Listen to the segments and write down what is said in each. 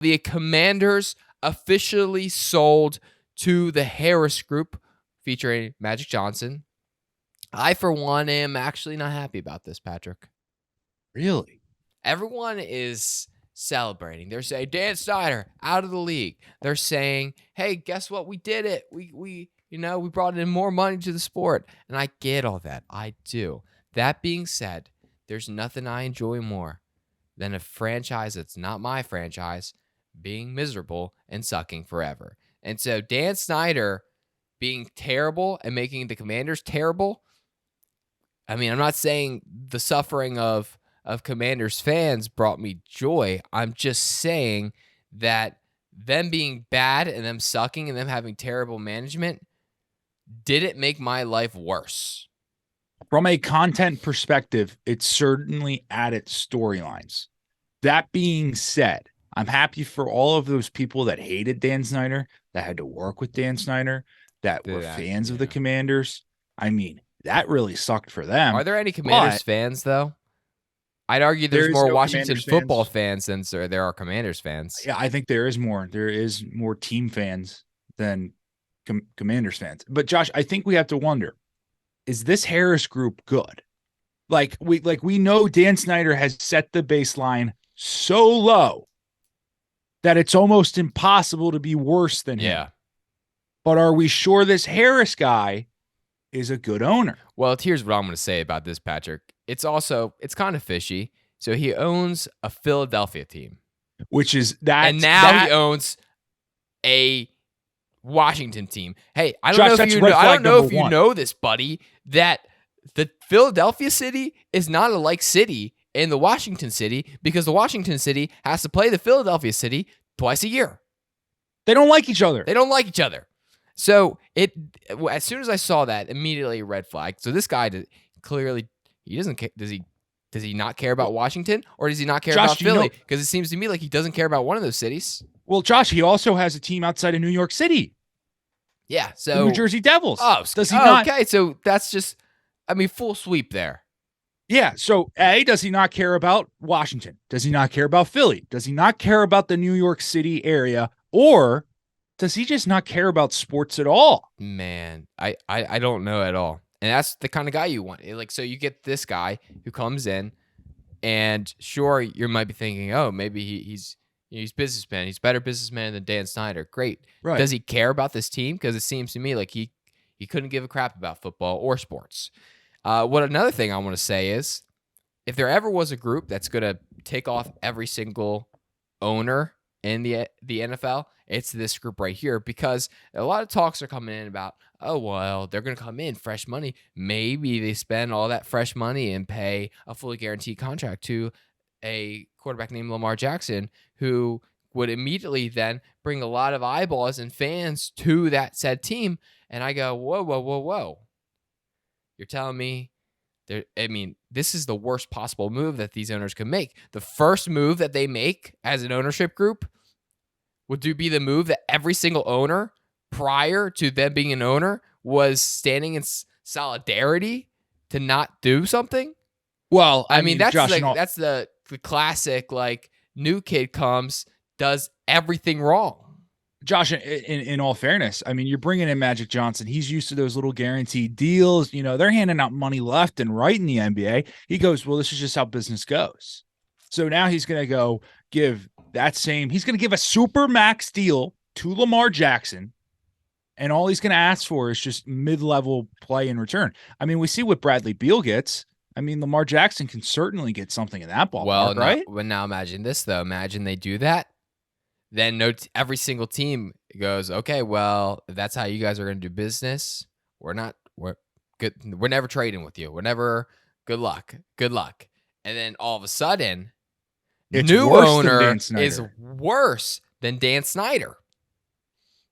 The Commanders officially sold to the Harris Group, featuring Magic Johnson. I, for one, am actually not happy about this, Patrick. Really? Everyone is celebrating. They're saying, Dan Snyder, out of the league. They're saying, hey, guess what? We did it. We brought in more money to the sport. And I get all that. I do. That being said, there's nothing I enjoy more than a franchise that's not my franchise being miserable and sucking forever. And so Dan Snyder being terrible and making the Commanders terrible, I mean, I'm not saying the suffering of Commanders fans brought me joy. I'm just saying that them being bad and them sucking and them having terrible management didn't make my life worse. From a content perspective, it certainly added storylines. That being said, I'm happy for all of those people that hated Dan Snyder, that had to work with Dan Snyder, that were fans of the Commanders. I mean, that really sucked for them. Are there any Commanders fans, though? I'd argue there's more no Washington football fans than there are Commanders fans. Yeah, I think there is more. There is more team fans than Commanders fans. But Josh, I think we have to wonder, is this Harris Group good? Like we know Dan Snyder has set the baseline so low that it's almost impossible to be worse than him. Yeah. But are we sure this Harris guy is a good owner? Well, here's what I'm going to say about this, Patrick. It's kind of fishy. So he owns a Philadelphia team. Which is that. And now he owns a Washington team. Hey, I don't know if you know this, buddy, that the Philadelphia city is not a like city in the Washington city, because the Washington city has to play the Philadelphia city twice a year. They don't like each other. So as soon as I saw that, immediately red flag. So this guy clearly, he doesn't care. Does he not care about Washington, or does he not care about Philly? Because it seems to me like he doesn't care about one of those cities. Well, Josh, he also has a team outside of New York City. Yeah, so the New Jersey Devils. Oh, does he not? Okay, so that's just, full sweep there. Yeah, so A, does he not care about Washington? Does he not care about Philly? Does he not care about the New York City area? Or does he just not care about sports at all? Man, I don't know at all. And that's the kind of guy you want. So you get this guy who comes in, and sure, you might be thinking, oh, maybe he's businessman. He's a better businessman than Dan Snyder. Great. Right. Does he care about this team? Because it seems to me like he couldn't give a crap about football or sports. Another thing I want to say is, if there ever was a group that's going to take off every single owner in the NFL, it's this group right here, because a lot of talks are coming in about, oh, well, they're going to come in fresh money. Maybe they spend all that fresh money and pay a fully guaranteed contract to a quarterback named Lamar Jackson, who would immediately then bring a lot of eyeballs and fans to that said team. And I go, whoa. You're telling me this is the worst possible move that these owners can make. The first move that they make as an ownership group would be the move that every single owner prior to them being an owner was standing in solidarity to not do something. Well, that's Josh, that's the classic, new kid comes, does everything wrong. Josh, in all fairness, you're bringing in Magic Johnson. He's used to those little guaranteed deals. They're handing out money left and right in the NBA. He goes, well, this is just how business goes. So now he's going to he's going to give a super max deal to Lamar Jackson. And all he's going to ask for is just mid-level play in return. We see what Bradley Beal gets. Lamar Jackson can certainly get something in that ballpark, right? Well, now imagine this, though. Imagine they do that. Then every single team goes, okay, well, if that's how you guys are going to do business, we're good. We're never trading with you. Good luck. And then all of a sudden, new owner is worse than Dan Snyder.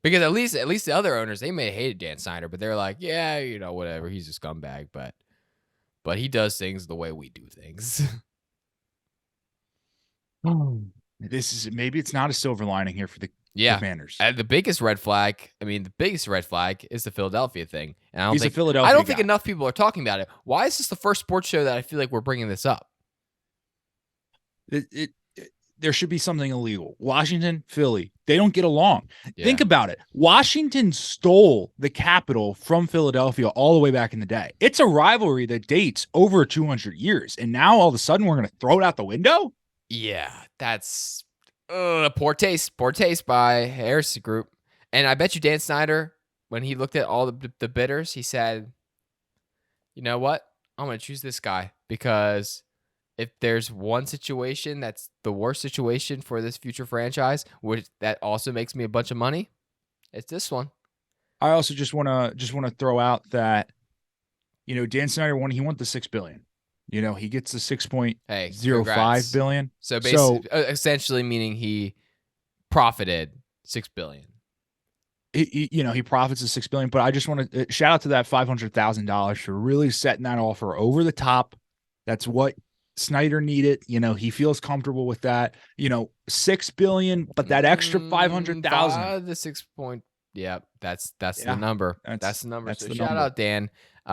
Because at least the other owners, they may have hated Dan Snyder, but they're like, yeah, whatever. He's a scumbag, but he does things the way we do things. Maybe it's not a silver lining here for the Commanders. The biggest red flag is the Philadelphia thing. And I don't think enough people are talking about it. Why is this the first sports show that I feel like we're bringing this up? there should be something illegal. Washington, Philly, they don't get along. Yeah. Think about it. Washington stole the capital from Philadelphia all the way back in the day. It's a rivalry that dates over 200 years. And now all of a sudden we're going to throw it out the window? Yeah, that's poor taste. Poor taste by Harrison Group. And I bet you Dan Snyder, when he looked at all the bidders, he said, you know what? I'm going to choose this guy because if there's one situation that's the worst situation for this future franchise, which that also makes me a bunch of money, it's this one. I also just want to throw out that, Dan Snyder he won the $6 billion. He gets the 6.05 billion. So basically, essentially meaning he profited $6 billion. He profits the $6 billion, but I just want to shout out to that $500,000 for really setting that offer over the top. That's what Snyder needed. He feels comfortable with that. $6 billion, but that extra 500,000. The 6 point. Yeah, that's the number. That's the number. So shout out Dan.